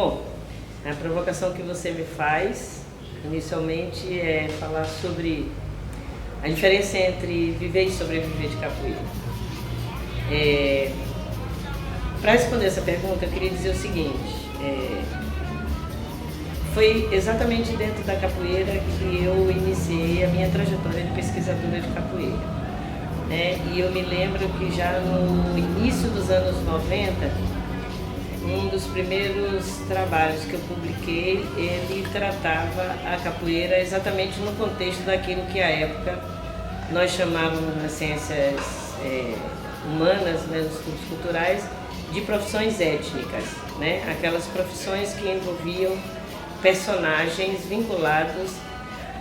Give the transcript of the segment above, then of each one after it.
Bom, a provocação que você me faz, inicialmente, é falar sobre a diferença entre viver e sobreviver de capoeira. Para responder essa pergunta, eu queria dizer o seguinte, foi exatamente dentro da capoeira que eu iniciei a minha trajetória de pesquisadora de capoeira. E eu me lembro que já no início dos anos 90, um dos primeiros trabalhos que eu publiquei, ele tratava a capoeira exatamente no contexto daquilo que à época nós chamávamos nas ciências humanas, nos estudos culturais, de profissões étnicas, aquelas profissões que envolviam personagens vinculados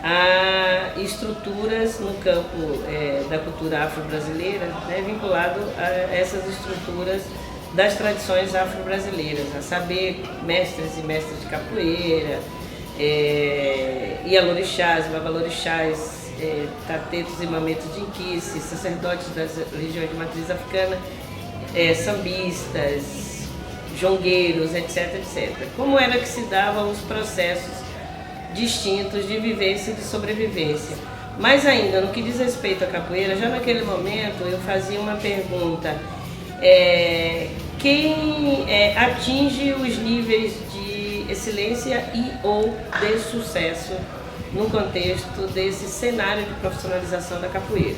a estruturas no campo da cultura afro-brasileira, vinculado a essas estruturas das tradições afro-brasileiras, a saber, mestres e mestres de capoeira, ialorixás, babalorixás, tatetos e mametos de inquice, sacerdotes das religiões de matriz africana, sambistas, jongueiros, etc, etc. Como era que se davam os processos distintos de vivência e de sobrevivência. Mas ainda, no que diz respeito à capoeira, já naquele momento eu fazia uma pergunta: quem atinge os níveis de excelência e ou de sucesso no contexto desse cenário de profissionalização da capoeira?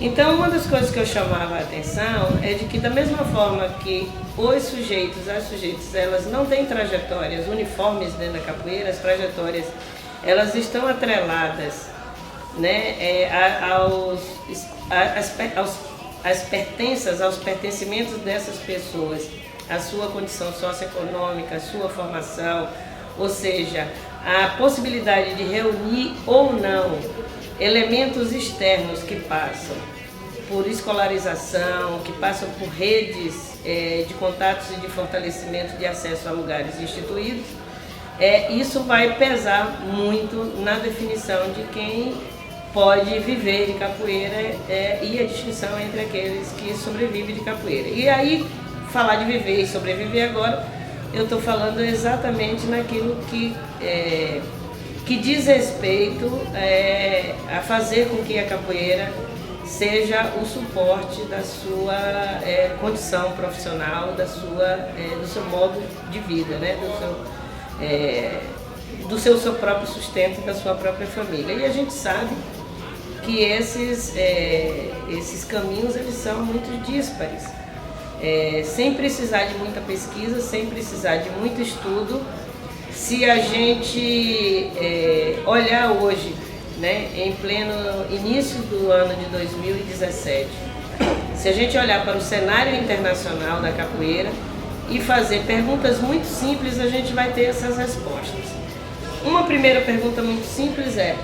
Então, uma das coisas que eu chamava a atenção é de que, da mesma forma que os sujeitos, as sujeitas, elas não têm trajetórias uniformes dentro da capoeira, as trajetórias, elas estão atreladas, às pertenças, aos pertencimentos dessas pessoas, a sua condição socioeconômica, a sua formação, ou seja, a possibilidade de reunir ou não elementos externos que passam por escolarização, que passam por redes de contatos e de fortalecimento de acesso a lugares instituídos, isso vai pesar muito na definição de quem pode viver de capoeira e a distinção entre aqueles que sobrevivem de capoeira. E aí, falar de viver e sobreviver agora, eu estou falando exatamente naquilo que diz respeito a fazer com que a capoeira seja o suporte da sua condição profissional, do seu modo de vida, do seu próprio sustento, da sua própria família. E a gente sabe que esses caminhos eles são muito díspares, sem precisar de muita pesquisa, sem precisar de muito estudo. Se a gente olhar hoje, em pleno início do ano de 2017, se a gente olhar para o cenário internacional da capoeira e fazer perguntas muito simples, a gente vai ter essas respostas. Uma primeira pergunta muito simples é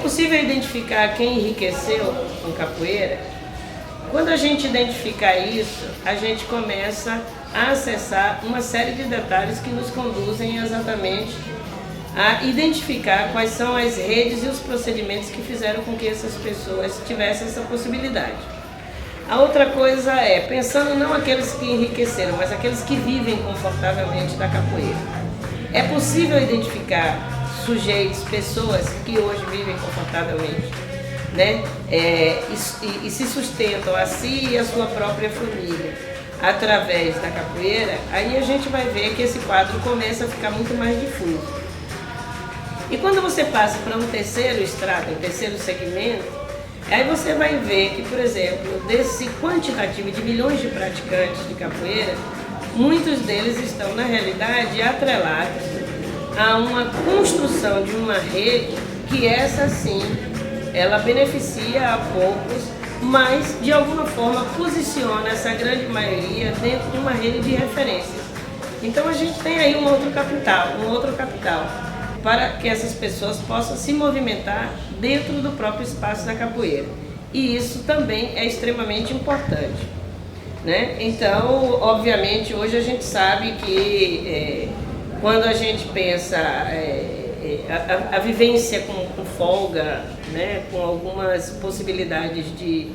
possível identificar quem enriqueceu com capoeira? Quando a gente identificar isso, a gente começa a acessar uma série de detalhes que nos conduzem exatamente a identificar quais são as redes e os procedimentos que fizeram com que essas pessoas tivessem essa possibilidade. A outra coisa pensando não aqueles que enriqueceram, mas aqueles que vivem confortavelmente da capoeira. É possível identificar sujeitos, pessoas que hoje vivem confortavelmente, e se sustentam a si e a sua própria família através da capoeira, aí a gente vai ver que esse quadro começa a ficar muito mais difuso. E quando você passa para um terceiro estrato, um terceiro segmento, aí você vai ver que, por exemplo, desse quantitativo de milhões de praticantes de capoeira, muitos deles estão, na realidade, atrelados a uma construção de uma rede que essa sim, ela beneficia a poucos, mas de alguma forma posiciona essa grande maioria dentro de uma rede de referências. Então a gente tem aí um outro capital para que essas pessoas possam se movimentar dentro do próprio espaço da capoeira. E isso também é extremamente importante, Então, obviamente, hoje a gente sabe que quando a gente pensa a vivência com folga, com algumas possibilidades de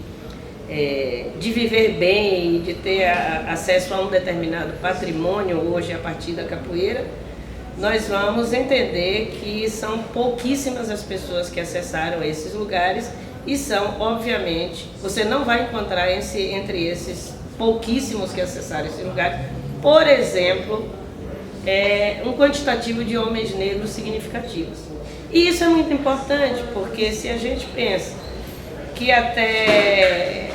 de viver bem e de ter acesso a um determinado patrimônio hoje a partir da capoeira, nós vamos entender que são pouquíssimas as pessoas que acessaram esses lugares e são, obviamente, você não vai encontrar entre esses pouquíssimos que acessaram esse lugar, por exemplo, um quantitativo de homens negros significativos. E isso é muito importante, porque se a gente pensa que até...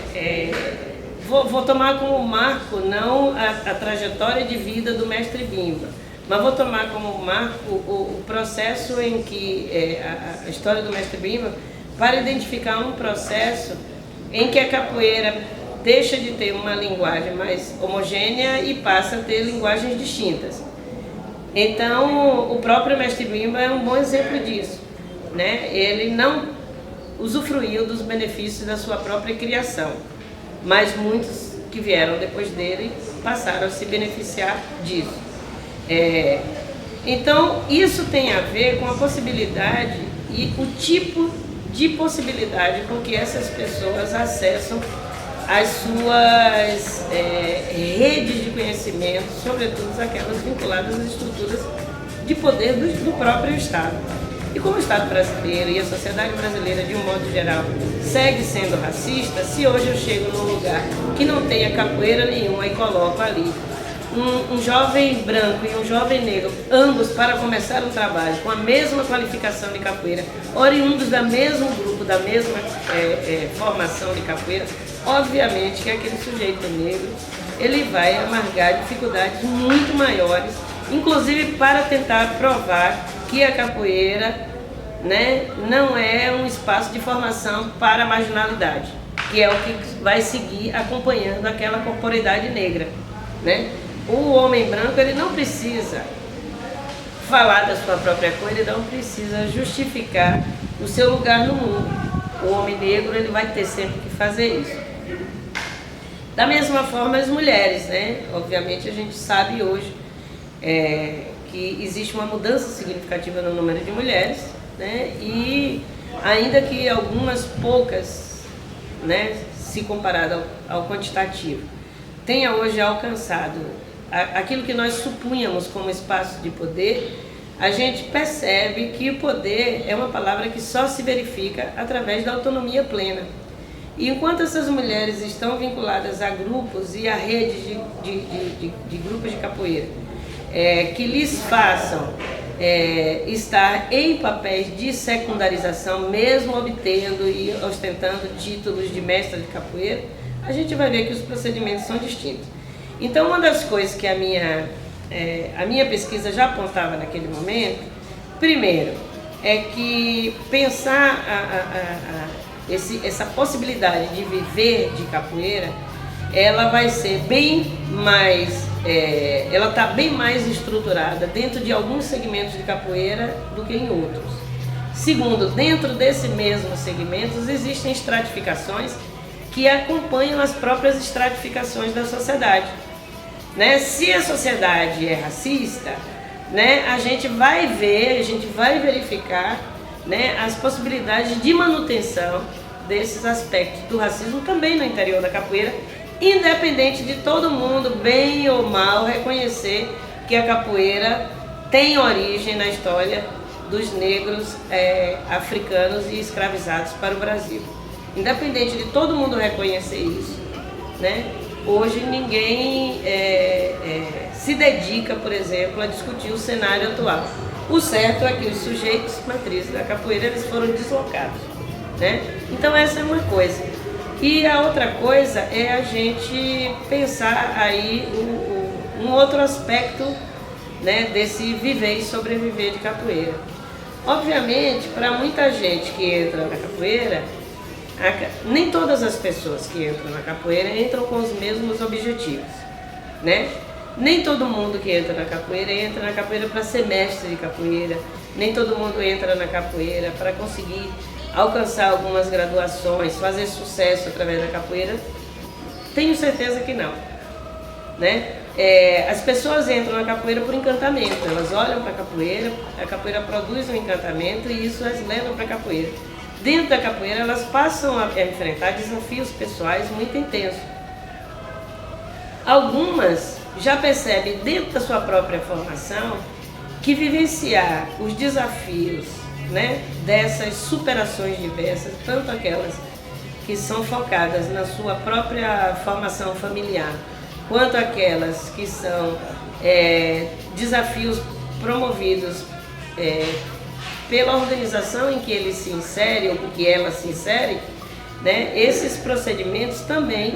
vou tomar como marco não a trajetória de vida do mestre Bimba, mas vou tomar como marco o processo em que a história do mestre Bimba, para identificar um processo em que a capoeira deixa de ter uma linguagem mais homogênea e passa a ter linguagens distintas. Então, o próprio mestre Bimba é um bom exemplo disso, né? Ele não usufruiu dos benefícios da sua própria criação, mas muitos que vieram depois dele passaram a se beneficiar disso. Então, isso tem a ver com a possibilidade e o tipo de possibilidade com que essas pessoas acessam as suas redes de conhecimento, sobretudo aquelas vinculadas às estruturas de poder do próprio Estado. E como o Estado brasileiro e a sociedade brasileira, de um modo geral, segue sendo racista, se hoje eu chego num lugar que não tenha capoeira nenhuma e coloco ali um jovem branco e um jovem negro, ambos para começar um trabalho com a mesma qualificação de capoeira, oriundos do mesmo grupo, da mesma formação de capoeira, obviamente que aquele sujeito negro ele vai amargar dificuldades muito maiores, inclusive para tentar provar que a capoeira, né, não é um espaço de formação para a marginalidade, que é o que vai seguir acompanhando aquela corporeidade negra, né? O homem branco ele não precisa falar da sua própria cor, ele não precisa justificar o seu lugar no mundo. O homem negro ele vai ter sempre que fazer isso. Da mesma forma as mulheres, né? Obviamente a gente sabe hoje que existe uma mudança significativa no número de mulheres, né? E ainda que algumas poucas, né, se comparado ao quantitativo, tenha hoje alcançado aquilo que nós supunhamos como espaço de poder, a gente percebe que o poder é uma palavra que só se verifica através da autonomia plena. E enquanto essas mulheres estão vinculadas a grupos e a redes de grupos de capoeira, que lhes façam estar em papéis de secundarização, mesmo obtendo e ostentando títulos de mestre de capoeira, a gente vai ver que os procedimentos são distintos. Então, uma das coisas que a minha pesquisa já apontava naquele momento, primeiro, é que pensar essa possibilidade de viver de capoeira, ela vai ser bem mais, ela está bem mais estruturada dentro de alguns segmentos de capoeira do que em outros. Segundo, dentro desse mesmo segmentos existem estratificações que acompanham as próprias estratificações da sociedade, né? Se a sociedade é racista, né, a gente vai verificar, né, as possibilidades de manutenção desses aspectos do racismo também no interior da capoeira, independente de todo mundo, bem ou mal, reconhecer que a capoeira tem origem na história dos negros africanos e escravizados para o Brasil. Independente de todo mundo reconhecer isso, né? Hoje ninguém se dedica, por exemplo, a discutir o cenário atual. O certo é que os sujeitos matrizes da capoeira eles foram deslocados, né? Então essa é uma coisa. E a outra coisa é a gente pensar aí um outro aspecto, né, desse viver e sobreviver de capoeira. Obviamente, para muita gente que entra na capoeira, nem todas as pessoas que entram na capoeira entram com os mesmos objetivos, né? Nem todo mundo que entra na capoeira para ser mestre de capoeira, nem todo mundo entra na capoeira para conseguir alcançar algumas graduações, fazer sucesso através da capoeira. Tenho certeza que não, né? As pessoas entram na capoeira por encantamento, elas olham para a capoeira produz um encantamento e isso as leva para a capoeira. dentro da capoeira elas passam a enfrentar desafios pessoais muito intensos. Algumas já percebem dentro da sua própria formação que vivenciar os desafios, né, dessas superações diversas, tanto aquelas que são focadas na sua própria formação familiar, quanto aquelas que são desafios promovidos pela organização em que ele se insere ou que ela se insere, né, esses procedimentos também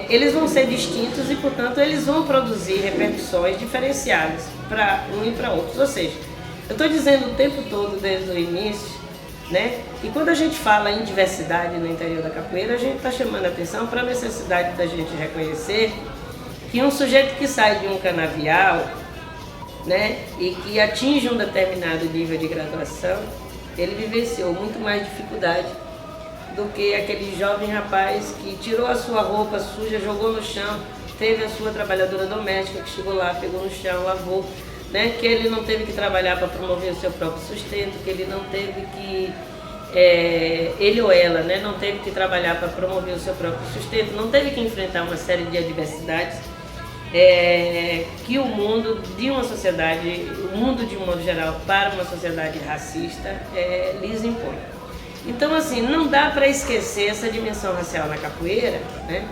eles vão ser distintos e, portanto, eles vão produzir repercussões diferenciadas para um e para outros. Ou seja, eu estou dizendo o tempo todo, desde o início, né, e quando a gente fala em diversidade no interior da capoeira, a gente está chamando a atenção para a necessidade da gente reconhecer que um sujeito que sai de um canavial, né, e que atinge um determinado nível de graduação, ele vivenciou muito mais dificuldade do que aquele jovem rapaz que tirou a sua roupa suja, jogou no chão, teve a sua trabalhadora doméstica que chegou lá, pegou no chão, lavou, né? Que ele não teve que trabalhar para promover o seu próprio sustento, que ele não teve que, ele ou ela, né, não teve que trabalhar para promover o seu próprio sustento, não teve que enfrentar uma série de adversidades que o mundo de uma sociedade, o mundo de um modo geral, para uma sociedade racista, lhes impõe. Então, assim, não dá para esquecer essa dimensão racial na capoeira, né?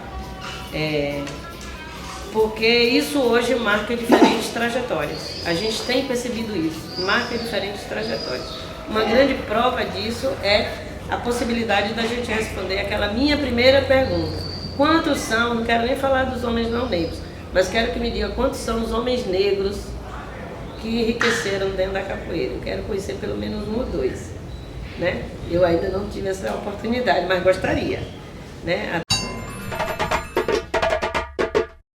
Porque isso hoje marca diferentes trajetórias. A gente tem percebido isso, marca diferentes trajetórias. Uma grande prova disso é a possibilidade da gente responder aquela minha primeira pergunta. Quantos são, não quero nem falar dos homens não negros, mas quero que me diga quantos são os homens negros que enriqueceram dentro da capoeira. Eu quero conhecer pelo menos um ou dois, né? Eu ainda não tive essa oportunidade, mas gostaria, né?